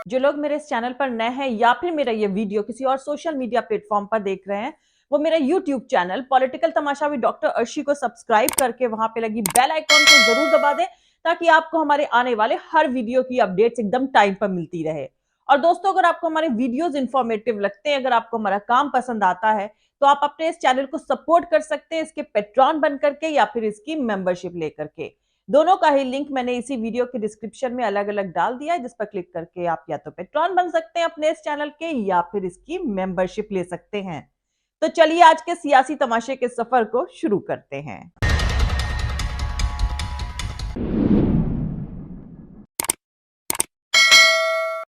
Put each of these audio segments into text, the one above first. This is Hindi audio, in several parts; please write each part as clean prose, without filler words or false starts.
जो लोग मेरे इस चैनल पर नए हैं या फिर मेरा ये वीडियो किसी और सोशल मीडिया प्लेटफॉर्म पर देख रहे हैं, वो मेरा YouTube channel political Tamasha with doctor Arshi को सब्सक्राइब करके वहां पे लगी बेल आइकॉन को जरूर दबा दें, ताकि आपको हमारे आने वाले हर वीडियो की अपडेट्स एकदम टाइम पर मिलती रहे। और दोस्तों, अगर आपको हमारे वीडियोस इंफॉर्मेटिव लगते हैं, अगर आपको हमारा काम पसंद आता है, तो आप अपने इस चैनल को सपोर्ट कर सकते हैं इसके पेट्रॉन बन करके या फिर इसकी मेंबरशिप लेकर के। दोनों का ही लिंक मैंने इसी वीडियो के डिस्क्रिप्शन में अलग अलग डाल दिया है, जिस पर क्लिक करके आप या तो पेट्रॉन बन सकते हैं अपने इस चैनल के या फिर इसकी मेंबरशिप ले सकते हैं। तो चलिए आज के सियासी तमाशे के सफर को शुरू करते हैं।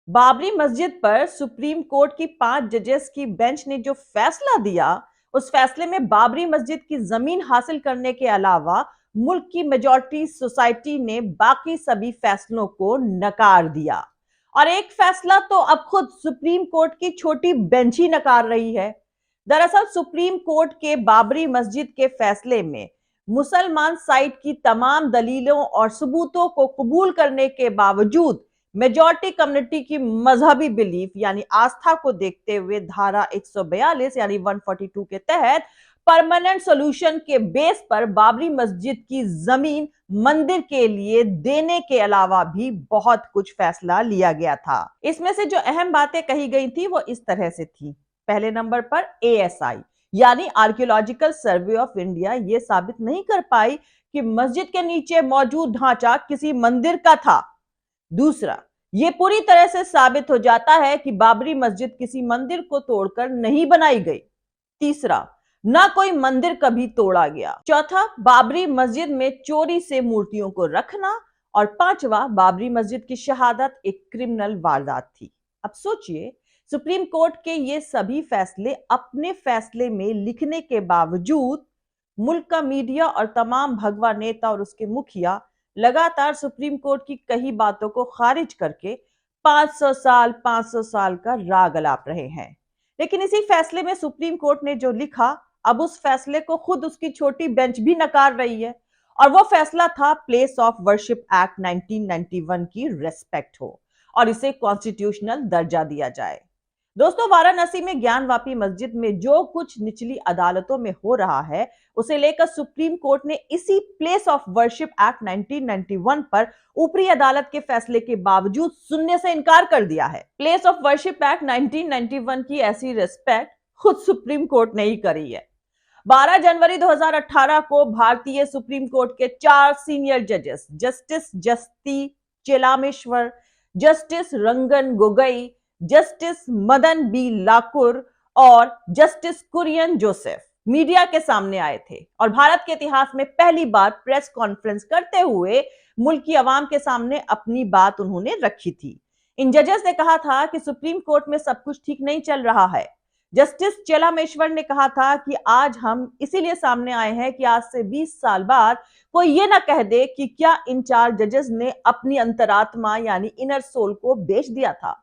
बाबरी मस्जिद पर सुप्रीम कोर्ट की 5 जजेस की बेंच ने जो फैसला दिया, उस फैसले में बाबरी मस्जिद की जमीन हासिल करने के अलावा मुल्क की मेजॉरिटी सोसाइटी ने बाकी सभी फैसलों को नकार दिया। और एक फैसला तो अब खुद सुप्रीम कोर्ट की छोटी बेंच ही नकार रही है। दरअसल सुप्रीम कोर्ट के बाबरी मस्जिद के फैसले में मुसलमान साइड की तमाम दलीलों और सबूतों को कबूल करने के बावजूद मेजॉरिटी कम्युनिटी की मजहबी बिलीफ यानी आस्था को देखते हुए धारा 142 यानी 142 के तहत परमानेंट सॉल्यूशन के बेस पर बाबरी मस्जिद की जमीन मंदिर के लिए देने के अलावा भी बहुत कुछ फैसला लिया गया था। इसमें से जो अहम बातें कही गई थी वो इस तरह से थी। पहले नंबर पर ASI यानी आर्कियोलॉजिकल सर्वे ऑफ इंडिया ये साबित नहीं कर पाई कि मस्जिद के नीचे मौजूद ढांचा किसी मंदिर का था। दूसरा, ये पूरी तरह से साबित हो जाता है कि बाबरी मस्जिद किसी मंदिर को तोड़कर नहीं बनाई गई। तीसरा, ना कोई मंदिर कभी तोड़ा गया। चौथा, बाबरी मस्जिद में चोरी से मूर्तियों को रखना। और पांचवा, बाबरी मस्जिद की शहादत एक क्रिमिनल वारदात थी। अब सोचिए, सुप्रीम कोर्ट के ये सभी फैसले अपने फैसले में लिखने के बावजूद मुल्क का मीडिया और तमाम भगवा नेता और उसके मुखिया लगातार सुप्रीम कोर्ट की कई बातों को खारिज करके 500 साल का राग अलाप रहे हैं। लेकिन इसी फैसले में सुप्रीम कोर्ट ने जो लिखा, अब उस फैसले को खुद उसकी छोटी बेंच भी नकार रही है। और वो फैसला था प्लेस ऑफ वर्शिप एक्ट 1991 की रेस्पेक्ट हो और इसे कॉन्स्टिट्यूशनल दर्जा दिया जाए। दोस्तों, वाराणसी में ज्ञानवापी मस्जिद में जो कुछ निचली अदालतों में हो रहा है, उसे लेकर सुप्रीम कोर्ट ने इसी प्लेस ऑफ वर्शिप एक्ट 1991 पर ऊपरी अदालत के फैसले के बावजूद सुनने से इनकार कर दिया है। प्लेस ऑफ वर्शिप एक्ट 1991 की ऐसी रिस्पेक्ट खुद सुप्रीम कोर्ट ने ही करी है। 12 जनवरी 2018 को भारतीय सुप्रीम कोर्ट के 4 सीनियर जजेस जस्टिस जस्ती चेलामेश्वर, जस्टिस रंगन गोगोई, जस्टिस मदन बी लाकुर और जस्टिस कुरियन जोसेफ मीडिया के सामने आए थे और भारत के इतिहास में पहली बार प्रेस कॉन्फ्रेंस करते हुए मुल्क की आवाम के सामने अपनी बात उन्होंने रखी थी। इन जजेस ने कहा था कि सुप्रीम कोर्ट में सब कुछ ठीक नहीं चल रहा है। जस्टिस चेलामेश्वर ने कहा था कि आज हम इसीलिए सामने आए हैं कि आज से 20 साल बाद कोई ये ना कह दे कि क्या इन 4 जजेस ने अपनी अंतरात्मा यानी इनर सोल को बेच दिया था।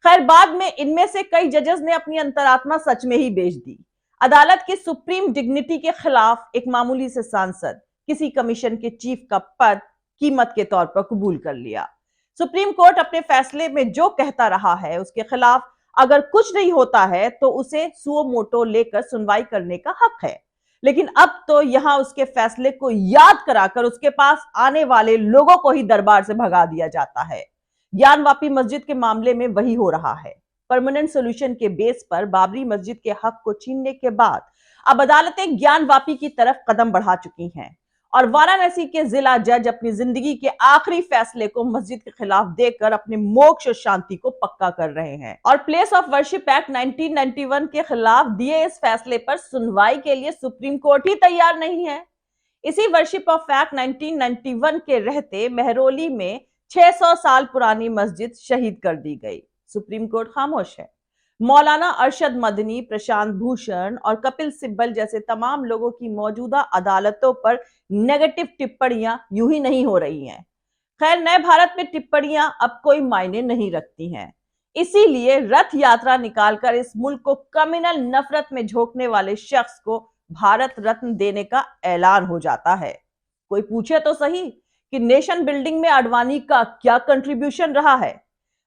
खैर, बाद में इनमें से कई जजेस ने अपनी अंतरात्मा सच में ही बेच दी। अदालत की सुप्रीम डिग्निटी के खिलाफ एक मामूली से सांसद किसी कमीशन के चीफ का पद कीमत के तौर पर कबूल कर लिया। सुप्रीम कोर्ट अपने फैसले में जो कहता रहा है उसके खिलाफ अगर कुछ नहीं होता है तो उसे सुओ मोटो लेकर सुनवाई करने का हक है। लेकिन अब तो यहां उसके फैसले को याद कराकर उसके पास आने वाले लोगों को ही दरबार से भगा दिया जाता है। ज्ञानवापी मस्जिद के मामले में वही हो रहा है। परमानेंट सॉल्यूशन के बेस पर बाबरी मस्जिद के हक को छीनने के बाद अब अदालतें ज्ञानवापी की तरफ कदम बढ़ा चुकी हैं और वाराणसी के जिला जज अपनी जिंदगी के आखिरी फैसले को मस्जिद के खिलाफ देकर अपने मोक्ष और शांति को पक्का कर रहे हैं। और प्लेस ऑफ वर्शिप एक्ट 1991 के खिलाफ दिए इस फैसले पर सुनवाई के लिए सुप्रीम कोर्ट ही तैयार नहीं है। इसी वर्शिप ऑफ एक्ट 1991 के रहते मेहरौली में 600 साल पुरानी मस्जिद शहीद कर दी गई। सुप्रीम कोर्ट खामोश है। मौलाना अरशद मदनी, प्रशांत भूषण और कपिल सिब्बल जैसे तमाम लोगों की मौजूदा अदालतों पर नेगेटिव टिप्पणियां यूं ही नहीं हो रही हैं। खैर, नए भारत में टिप्पणियां अब कोई मायने नहीं रखती हैं। इसीलिए रथ यात्रा निकालकर इस मुल्क को कम्युनल नफरत में झोंकने वाले शख्स को भारत रत्न देने का ऐलान हो जाता है। कोई पूछे तो सही कि नेशन बिल्डिंग में आडवाणी का क्या कंट्रीब्यूशन रहा है।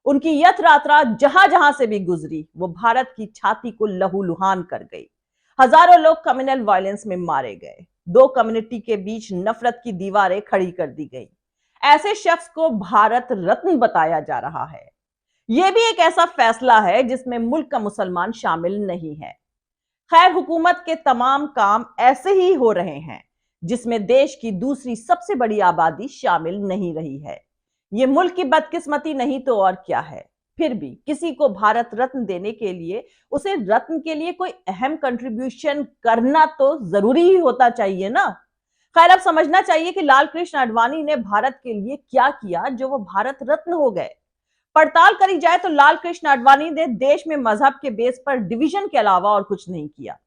उनकी यथ यात्रा जहां जहां से भी गुजरी वो भारत की छाती को लहूलुहान कर गई। हजारों लोग कम्युनल वायलेंस में मारे गए, दो कम्युनिटी के बीच नफरत की दीवारें खड़ी कर दी गई। ऐसे शख्स को भारत रत्न बताया जा रहा है। यह भी एक ऐसा फैसला है जिसमें मुल्क का मुसलमान शामिल नहीं है। खैर, हुकूमत के तमाम काम ऐसे ही हो रहे हैं जिसमें देश की दूसरी सबसे बड़ी आबादी शामिल नहीं रही है। ये मुल्क की बदकिस्मती नहीं तो और क्या है। फिर भी किसी को भारत रत्न देने के लिए उसे रत्न के लिए कोई अहम कंट्रीब्यूशन करना तो जरूरी ही होता चाहिए ना। खैर, अब समझना चाहिए कि लाल कृष्ण आडवाणी ने भारत के लिए क्या किया जो वो भारत रत्न हो गए। पड़ताल करी जाए तो लाल कृष्ण आडवाणी ने देश में मजहब के बेस पर डिवीजन के अलावा और कुछ नहीं किया।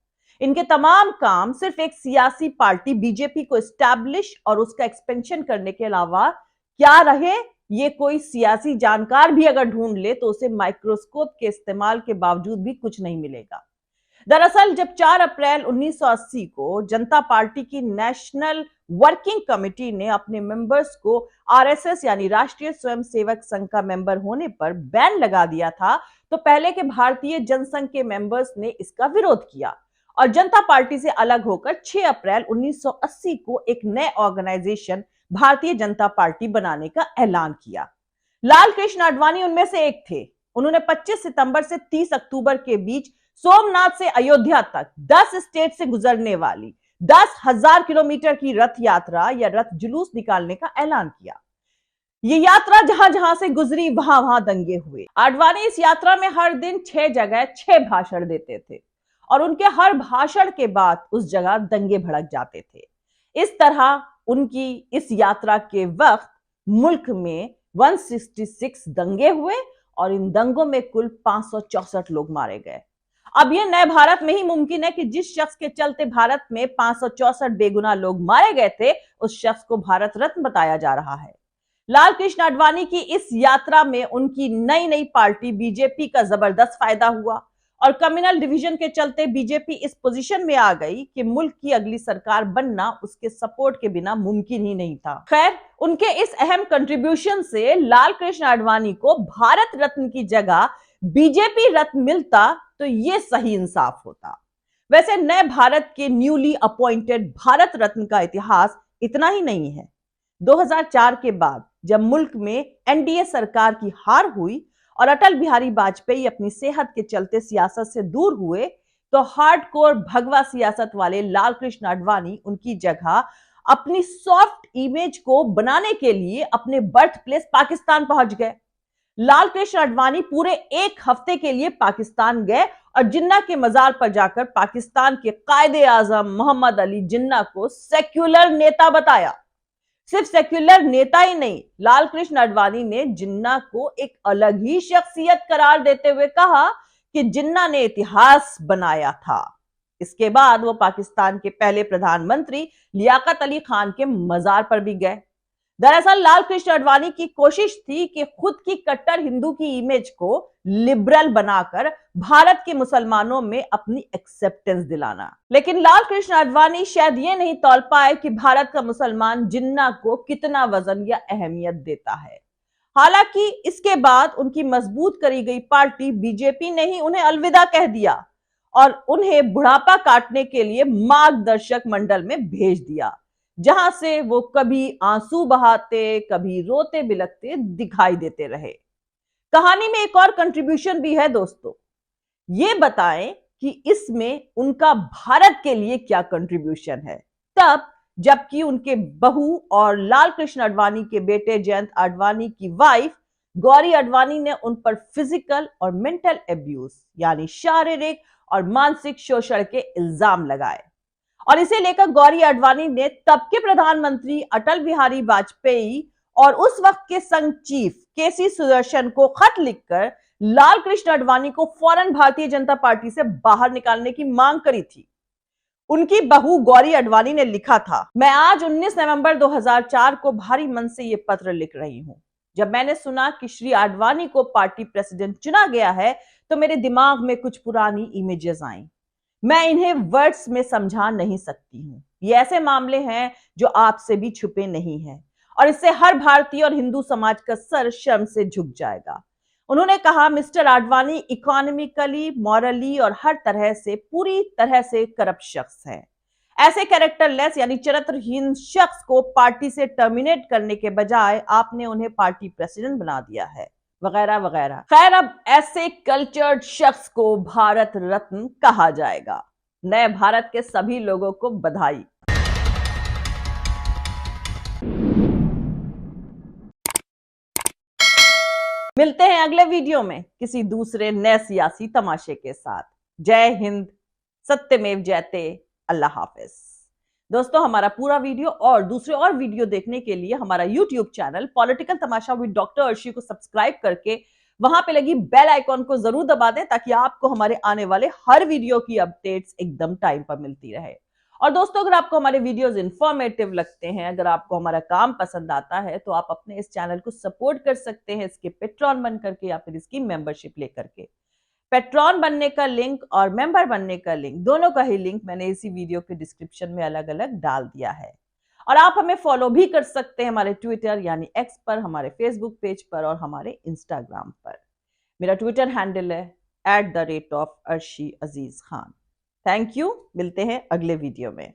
इनके तमाम काम सिर्फ एक सियासी पार्टी बीजेपी को एस्टैब्लिश और उसका एक्सपेंशन करने के अलावा क्या रहे। ये कोई सियासी जानकार भी अगर ढूंढ ले तो उसे माइक्रोस्कोप के इस्तेमाल के बावजूद भी कुछ नहीं मिलेगा। दरअसल जब 4 अप्रैल 1980 को जनता पार्टी की नेशनल वर्किंग कमेटी ने अपने मेंबर्स को आरएसएस यानी राष्ट्रीय स्वयंसेवक संघ का मेंबर होने पर बैन लगा दिया था, तो पहले के भारतीय जनसंघ के मेंबर्स ने इसका विरोध किया और जनता पार्टी से अलग होकर 6 अप्रैल 1980 को एक नए ऑर्गेनाइजेशन भारतीय जनता पार्टी बनाने का ऐलान किया। लाल कृष्ण आडवाणी उनमें से एक थे। उन्होंने 25 सितंबर से 30 अक्टूबर के बीच सोमनाथ से अयोध्या तक 10 स्टेट से गुजरने वाली 10,000 किलोमीटर की रथ यात्रा या रथ जुलूस निकालने का ऐलान किया। ये यात्रा जहां जहां से गुजरी वहां वहां दंगे हुए। आडवाणी इस यात्रा में हर दिन 6 जगह 6 भाषण देते थे और उनके हर भाषण के बाद उस जगह दंगे भड़क जाते थे। इस तरह उनकी इस यात्रा के वक्त मुल्क में 166 दंगे हुए और इन दंगों में कुल 564 लोग मारे गए। अब यह नए भारत में ही मुमकिन है कि जिस शख्स के चलते भारत में 564 बेगुनाह लोग मारे गए थे उस शख्स को भारत रत्न बताया जा रहा है। लाल कृष्ण आडवाणी की इस यात्रा में उनकी नई नई पार्टी बीजेपी का जबरदस्त फायदा हुआ और कम्युनल डिवीजन के चलते बीजेपी इस पोजीशन में आ गई कि मुल्क की अगली सरकार बनना उसके सपोर्ट के बिना मुमकिन ही नहीं था। खैर, उनके इस अहम कंट्रीब्यूशन से लाल कृष्ण आडवाणी को भारत रत्न की जगह बीजेपी रत्न मिलता तो ये सही इंसाफ होता। वैसे नए भारत के न्यूली अपॉइंटेड भारत रत्न का इतिहास इतना ही नहीं है। 2004 के बाद जब मुल्क में एनडीए सरकार की हार हुई और अटल बिहारी वाजपेयी अपनी सेहत के चलते सियासत से दूर हुए तो हार्डकोर भगवा सियासत वाले लाल कृष्ण आडवाणी उनकी जगह अपनी सॉफ्ट इमेज को बनाने के लिए अपने बर्थ प्लेस पाकिस्तान पहुंच गए। लाल कृष्ण आडवाणी पूरे एक हफ्ते के लिए पाकिस्तान गए और जिन्ना के मजार पर जाकर पाकिस्तान के कायदे आजम मोहम्मद अली जिन्ना को सेक्युलर नेता बताया। सिर्फ सेक्युलर नेता ही नहीं, लाल कृष्ण आडवाणी ने जिन्ना को एक अलग ही शख्सियत करार देते हुए कहा कि जिन्ना ने इतिहास बनाया था। इसके बाद वो पाकिस्तान के पहले प्रधानमंत्री लियाकत अली खान के मजार पर भी गए। दरअसल लाल कृष्ण आडवाणी की कोशिश थी कि खुद की कट्टर हिंदू की इमेज को लिबरल बनाकर भारत के मुसलमानों में अपनी एक्सेप्टेंस दिलाना। लेकिन लाल कृष्ण आडवाणी शायद ये नहीं तौल पाए कि भारत का मुसलमान जिन्ना को कितना वजन या अहमियत देता है। हालांकि इसके बाद उनकी मजबूत करी गई पार्टी बीजेपी ने ही उन्हें अलविदा कह दिया और उन्हें बुढ़ापा काटने के लिए मार्गदर्शक मंडल में भेज दिया, जहां से वो कभी आंसू बहाते कभी रोते बिलखते दिखाई देते रहे। कहानी में एक और कंट्रीब्यूशन भी है दोस्तों। ये बताएं कि इसमें उनका भारत के लिए क्या कंट्रीब्यूशन है, तब जबकि उनके बहू और लाल कृष्ण आडवाणी के बेटे जयंत आडवाणी की वाइफ गौरी आडवाणी ने उन पर फिजिकल और मेंटल एब्यूज यानी शारीरिक और मानसिक शोषण के इल्जाम लगाए और इसे लेकर गौरी आडवाणी ने तब के प्रधानमंत्री अटल बिहारी वाजपेयी और उस वक्त के संघ चीफ केसी सुदर्शन को खत लिखकर लाल कृष्ण आडवाणी को फौरन भारतीय जनता पार्टी से बाहर निकालने की मांग करी थी। उनकी बहू गौरी आडवाणी ने लिखा था, मैं आज 19 नवंबर 2004 को भारी मन से ये पत्र लिख रही हूं। जब मैंने सुना कि श्री आडवाणी को पार्टी प्रेसिडेंट चुना गया है तो मेरे दिमाग में कुछ पुरानी इमेजेस आई। मैं इन्हें वर्ड्स में समझा नहीं सकती हूं। ये ऐसे मामले हैं जो आपसे भी छुपे नहीं हैं और इससे हर भारतीय और हिंदू समाज का सर शर्म से झुक जाएगा। उन्होंने कहा मिस्टर आडवाणी इकोनॉमिकली, मॉरली और हर तरह से पूरी तरह से करप्ट शख्स है। ऐसे कैरेक्टरलेस यानी चरित्रहीन शख्स को पार्टी से टर्मिनेट करने के बजाय आपने उन्हें पार्टी प्रेसिडेंट बना दिया है, वगैरह वगैरह। खैर, अब ऐसे कल्चर्ड शख्स को भारत रत्न कहा जाएगा। नए भारत के सभी लोगों को बधाई। मिलते हैं अगले वीडियो में किसी दूसरे नए सियासी तमाशे के साथ। जय हिंद, सत्यमेव जयते, अल्लाह हाफिज। दोस्तों, हमारा पूरा वीडियो और दूसरे और वीडियो देखने के लिए हमारा YouTube channel political Tamasha with doctor Arshi को सब्सक्राइब करके वहां पे लगी बेल आइकॉन को जरूर दबा दें, ताकि आपको हमारे आने वाले हर वीडियो की अपडेट्स एकदम टाइम पर मिलती रहे। और दोस्तों, अगर आपको हमारे वीडियोस इंफॉर्मेटिव लगते हैं, अगर आपको हमारा काम पसंद आता है, तो आप अपने इस चैनल को सपोर्ट कर सकते हैं इसके पेट्रॉन बन करके या फिर इसकी मेंबरशिप लेकर के। पेट्रॉन बनने का लिंक और मेंबर बनने का लिंक, दोनों का ही लिंक मैंने इसी वीडियो के डिस्क्रिप्शन में अलग अलग डाल दिया है। और आप हमें फॉलो भी कर सकते हैं हमारे ट्विटर यानी एक्स पर, हमारे फेसबुक पेज पर और हमारे इंस्टाग्राम पर। मेरा ट्विटर हैंडल है @arshi Aziz Khan. Thank you. मिलते हैं अगले वीडियो में।